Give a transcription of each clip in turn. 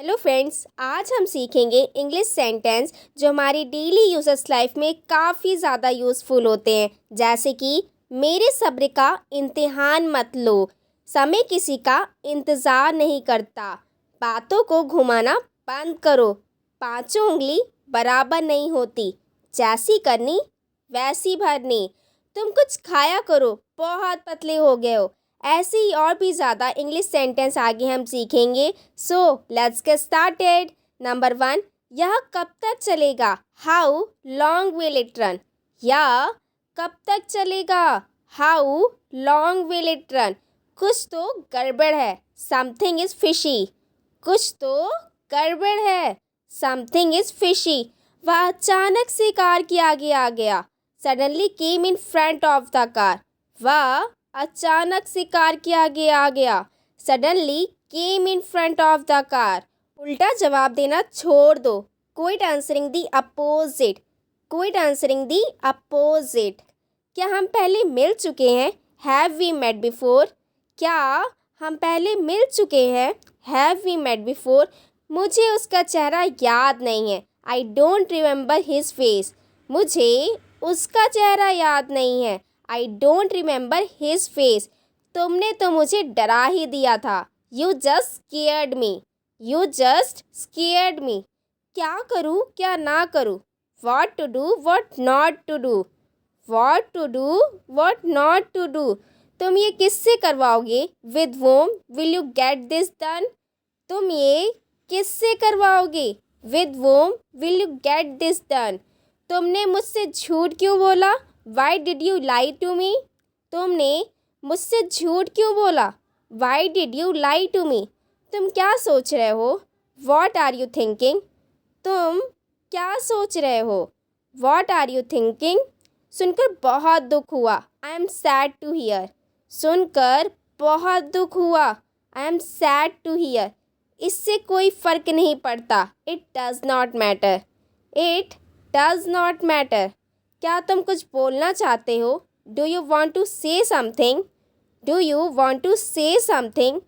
Hello friends, आज हम सीखेंगे इंग्लिश सेंटेंस जो हमारी डेली यूजेस लाइफ में काफ़ी ज़्यादा यूज़फुल होते हैं। जैसे कि मेरे सब्र का इम्तिहान मत लो, समय किसी का इंतज़ार नहीं करता, बातों को घुमाना बंद करो, पांचों उंगली बराबर नहीं होती, जैसी करनी वैसी भरनी, तुम कुछ खाया करो, बहुत पतले हो गए हो। ऐसे ही और भी ज़्यादा इंग्लिश सेंटेंस आगे हम सीखेंगे। So let's get started. Number 1, यह कब तक चलेगा? How long will it run? यह कब तक चलेगा? How long will it run? कुछ तो गड़बड़ है, समथिंग इज फिशी। कुछ तो गड़बड़ है, समथिंग इज फिशी। वह अचानक से कार के आगे आ गया, suddenly came in front of the car. वह अचानक से कार के आगे आ गया, suddenly came in front of the car. उल्टा जवाब देना छोड़ दो। Quit answering the opposite. Quit answering the opposite. क्या हम पहले मिल चुके हैं? Have we met before? क्या हम पहले मिल चुके हैं? Have we met before? मुझे उसका चेहरा याद नहीं है। I don't remember his face. मुझे उसका चेहरा याद नहीं है। I don't remember his face. तुमने तो मुझे डरा ही दिया था। You just scared me. You just scared me. क्या करूँ क्या ना करूँ? What to do what not to do? What to do what not to do? तुम ये किससे करवाओगे? With whom will you get this done? तुम ये किससे करवाओगे? With whom will you get this done? तुमने मुझसे झूठ क्यों बोला? Why did you lie to me? तुमने मुझसे झूठ क्यों बोला? Why did you lie to me? तुम क्या सोच रहे हो? What are you thinking? तुम क्या सोच रहे हो? What are you thinking? सुनकर बहुत दुख हुआ। I am sad to hear. सुनकर बहुत दुख हुआ। I am sad to hear. इससे कोई फ़र्क नहीं पड़ता। It does not matter. It does not matter. क्या तुम कुछ बोलना चाहते हो? Do you want to say something? Do you want to say something?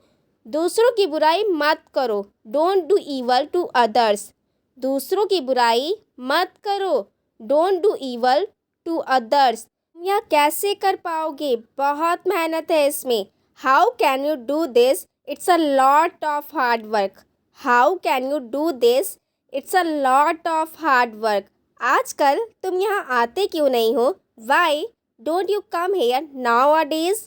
दूसरों की बुराई मत करो। Don't do evil to others. दूसरों की बुराई मत करो। Don't do evil to others. तुम यह कैसे कर पाओगे? बहुत मेहनत है इसमें। How can you do this? It's a lot of hard work. How can you do this? It's a lot of hard work. आजकल तुम यहाँ आते क्यों नहीं हो? Why don't you come here nowadays?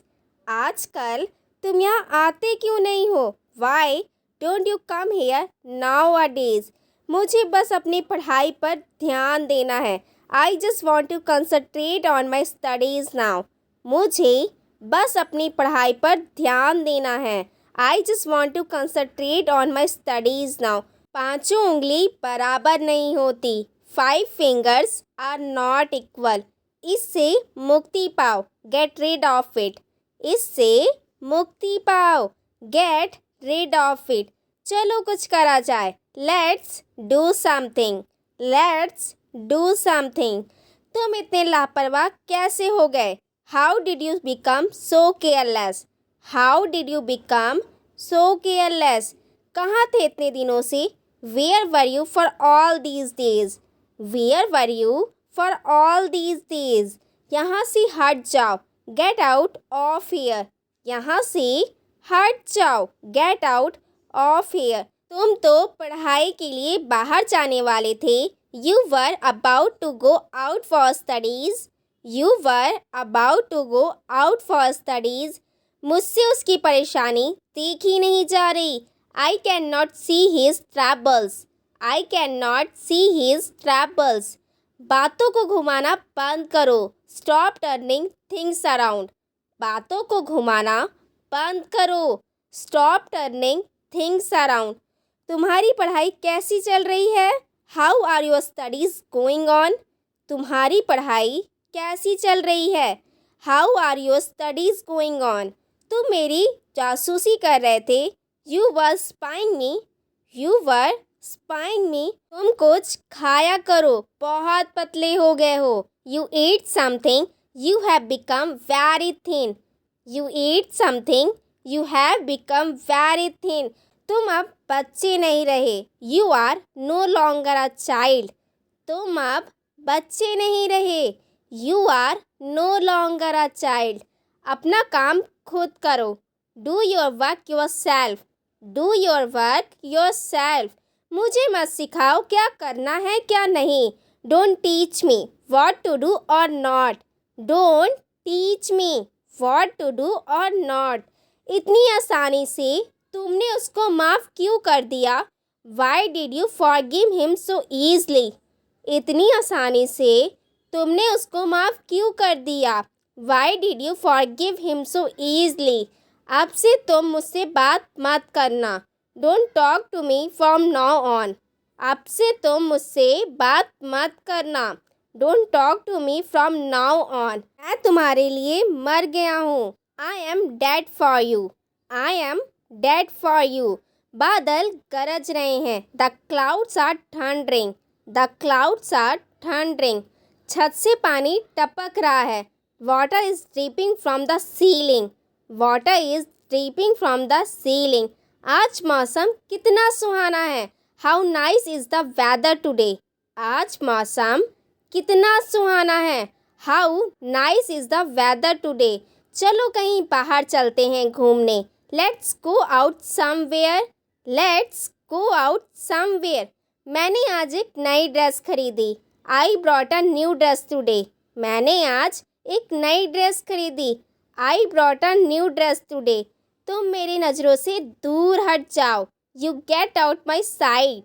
आजकल तुम यहाँ आते क्यों नहीं हो? Why don't you come here nowadays? मुझे बस अपनी पढ़ाई पर ध्यान देना है। I just want to concentrate on my studies now. मुझे बस अपनी पढ़ाई पर ध्यान देना है। I just want to concentrate on my studies now. पांचों उंगली बराबर नहीं होती। 5 fingers आर नॉट इक्वल। इससे मुक्ति पाओ। Get rid of it. इससे मुक्ति पाओ। Get rid of it. चलो कुछ करा जाए। Let's do something. Let's do something. तुम इतने लापरवाह कैसे हो गए? How did you become so careless? How did you become so careless? कहाँ थे इतने दिनों से? Where were you for all these days? Where were you for all these days? यहाँ से हट जाओ। Get out of here. यहाँ से हट जाओ। Get out of here. तुम तो पढ़ाई के लिए बाहर जाने वाले थे। You were about to go out for studies. You were about to go out for studies. मुझसे उसकी परेशानी देखी नहीं जा रही। I can not see his troubles. I can not see his troubles. बातों को घुमाना बंद करो। Stop turning things around. बातों को घुमाना बंद करो। Stop turning things around. तुम्हारी पढ़ाई कैसी चल रही है? How are your studies going on? तुम्हारी पढ़ाई कैसी चल रही है? How are your studies going on? तुम मेरी जासूसी कर रहे थे। You were spying me. You were spying me. तुम कुछ खाया करो, बहुत पतले हो गए हो। You eat something. You have become very thin. You eat something. You have become very thin. तुम अब बच्चे नहीं रहे। You are no longer a child. तुम अब बच्चे नहीं रहे। You are no longer a child. अपना काम खुद करो। Do your work yourself. Do your work yourself. मुझे मत सिखाओ क्या करना है क्या नहीं। Don't teach me what to do और not. Don't teach me what to do और नॉट। इतनी आसानी से तुमने उसको माफ़ क्यों कर दिया? Why did you forgive him so easily? इतनी आसानी से तुमने उसको माफ़ क्यों कर दिया? Why did you forgive him so easily? अब से तुम मुझसे बात मत करना। Don't talk to me from now on. अब से तुम मुझसे बात मत करना। Don't talk to me from now on. मैं तुम्हारे लिए मर गया हूँ। I am dead for you. I am dead for you. बादल गरज रहे हैं। The clouds are thundering. The clouds are thundering. छत से पानी टपक रहा है। Water is dripping from the ceiling. Water is dripping from the ceiling. आज मौसम कितना सुहाना है। How nice is the weather today. आज मौसम कितना सुहाना है। How nice is the weather today. चलो कहीं बाहर चलते हैं घूमने। Let's go out somewhere. Let's go out somewhere. मैंने आज एक नई ड्रेस खरीदी। I brought a new dress today. मैंने आज एक नई ड्रेस खरीदी। I brought a new dress today. तुम मेरी नज़रों से दूर हट जाओ। You get out my side.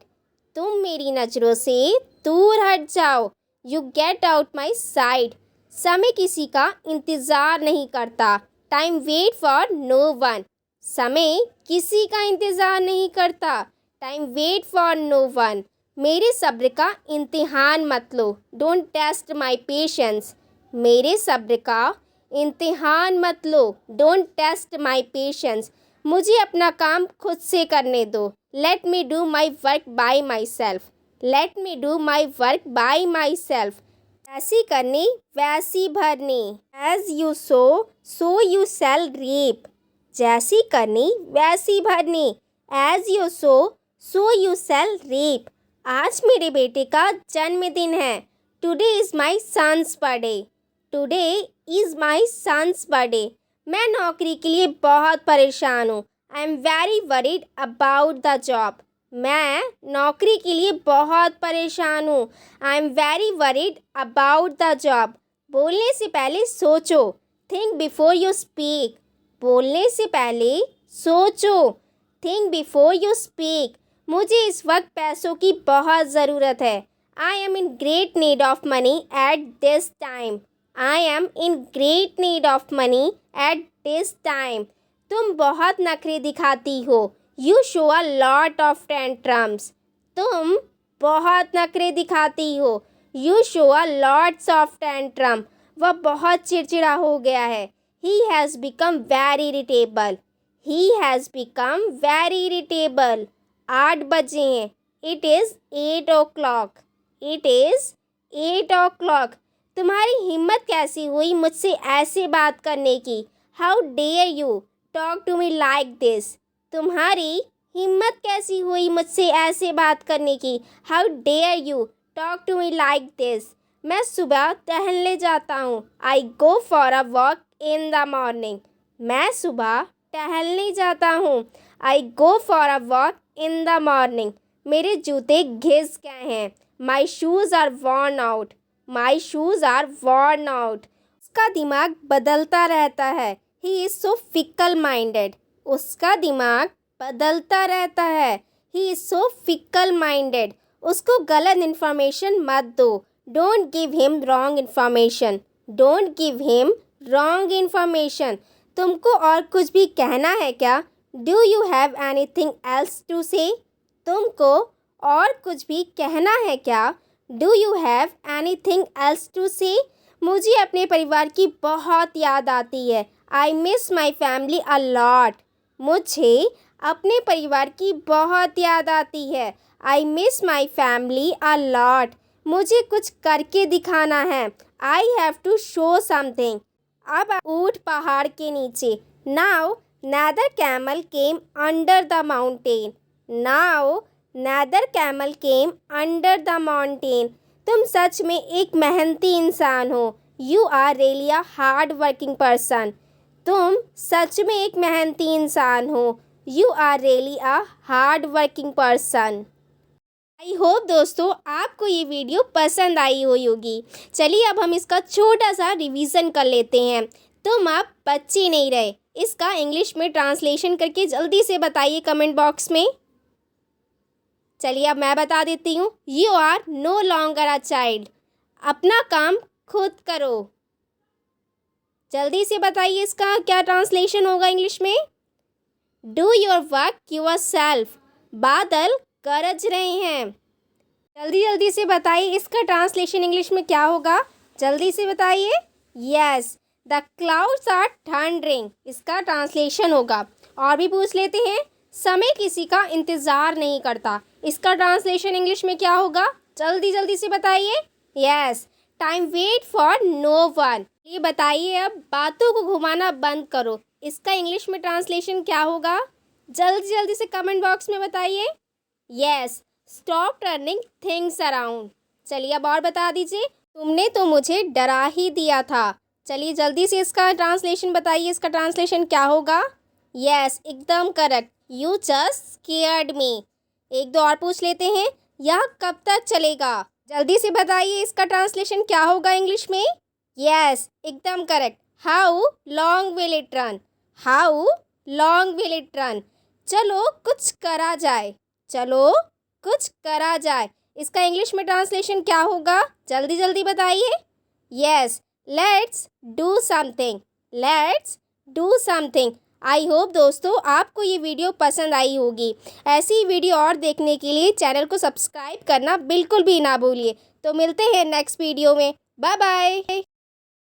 तुम मेरी नज़रों से दूर हट जाओ। You get out my side. समय किसी का इंतज़ार नहीं करता। Time wait for no one. समय किसी का इंतज़ार नहीं करता। Time wait for no one. मेरे सब्र का इम्तिहान मत लो। Don't test my patience. मेरे सब्र का इम्तिहान मत लो। Don't test my patience. मुझे अपना काम खुद से करने दो। Let me do my work by myself. Let me do my work by myself. ऐसी करनी वैसी भरनी। As you sow so you shall reap. जैसी करनी वैसी भरनी। As you sow you shall reap. आज मेरे बेटे का जन्मदिन है। Today is my son's birthday. Today is my son's birthday. मैं नौकरी के लिए बहुत परेशान हूँ। I am very worried about the job. मैं नौकरी के लिए बहुत परेशान हूँ। I am very worried about the job. बोलने से पहले सोचो। Think before you speak. बोलने से पहले सोचो। Think before you speak. मुझे इस वक्त पैसों की बहुत ज़रूरत है। I am in great need of money at this time. I am in great need of money at this time. तुम बहुत नखरे दिखाती हो। You show a lot of tantrums. तुम बहुत नखरे दिखाती हो। You show a lots of tantrum. वह बहुत चिड़चिड़ा हो गया है। He has become very irritable. He has become very irritable. 8 बजे हैं। It is 8 o'clock। It is 8 o'clock। तुम्हारी हिम्मत कैसी हुई मुझसे ऐसे बात करने की? How dare you talk to me like this. तुम्हारी हिम्मत कैसी हुई मुझसे ऐसे बात करने की? How dare you talk to me like this. मैं सुबह टहलने जाता हूँ। I go for a walk in the morning. मैं सुबह टहलने जाता हूँ। I go for a walk in the morning. मेरे जूते घिस गए हैं। My shoes are worn out. My shoes are worn out. उसका दिमाग बदलता रहता है। He is so fickle minded. उसका दिमाग बदलता रहता है। He is so fickle minded. उसको गलत इन्फॉर्मेशन मत दो। Don't give him wrong information. Don't give him wrong information. तुमको और कुछ भी कहना है क्या? Do you have anything else to say. तुमको और कुछ भी कहना है क्या? Do you have anything else to say. मुझे अपने परिवार की बहुत याद आती है। I miss my family a lot. मुझे अपने परिवार की बहुत याद आती है। I miss my family a lot. मुझे कुछ करके दिखाना है। I have to show something. अब ऊँट पहाड़ के नीचे। Now neither camel came under the mountain. Now neither camel came under the mountain. तुम सच में एक मेहनती इंसान हो। You are really a hard working person. तुम सच में एक मेहनती इंसान हो। You are really a hard working person. I hope दोस्तों आपको ये वीडियो पसंद आई हुई होगी। चलिए अब हम इसका छोटा सा रिवीजन कर लेते हैं। तुम अब बच्चे नहीं रहे, इसका इंग्लिश में ट्रांसलेशन करके जल्दी से बताइए कमेंट बॉक्स में। चलिए अब मैं बता देती हूँ। You are no longer a child. अपना काम खुद करो। जल्दी से बताइए इसका क्या ट्रांसलेशन होगा इंग्लिश में। Do your work yourself. बादल गरज रहे हैं। जल्दी से बताइए इसका ट्रांसलेशन इंग्लिश में क्या होगा। जल्दी से बताइए। Yes, the clouds are thundering. इसका ट्रांसलेशन होगा। और भी पूछ लेते हैं। समय किसी का इंतज़ार नहीं करता। इसका ट्रांसलेशन इंग्लिश में क्या होगा। जल्दी से बताइए। Yes, time wait for no one. ये बताइए अब बातों को घुमाना बंद करो। इसका इंग्लिश में ट्रांसलेशन क्या होगा। जल्दी से कमेंट बॉक्स में बताइए। Yes, stop turning things around. चलिए अब और बता दीजिए। तुमने तो मुझे डरा ही दिया था। चलिए जल्दी से इसका ट्रांसलेशन बताइए। इसका ट्रांसलेशन क्या होगा। यस, एकदम करेक्ट। यू जस्ट स्केयर्ड मी। एक दो और पूछ लेते हैं। यह कब तक चलेगा। जल्दी से बताइए इसका ट्रांसलेशन क्या होगा इंग्लिश में। यस, एकदम correct. How long will it run. How long will it run. चलो कुछ करा जाए। चलो कुछ करा जाए। इसका इंग्लिश में ट्रांसलेशन क्या होगा। जल्दी बताइए। Yes, let's do something. Let's do something. I hope दोस्तों आपको ये वीडियो पसंद आई होगी। ऐसी वीडियो और देखने के लिए चैनल को सब्सक्राइब करना बिल्कुल भी ना भूलिए। तो मिलते हैं नेक्स्ट वीडियो में। Bye bye.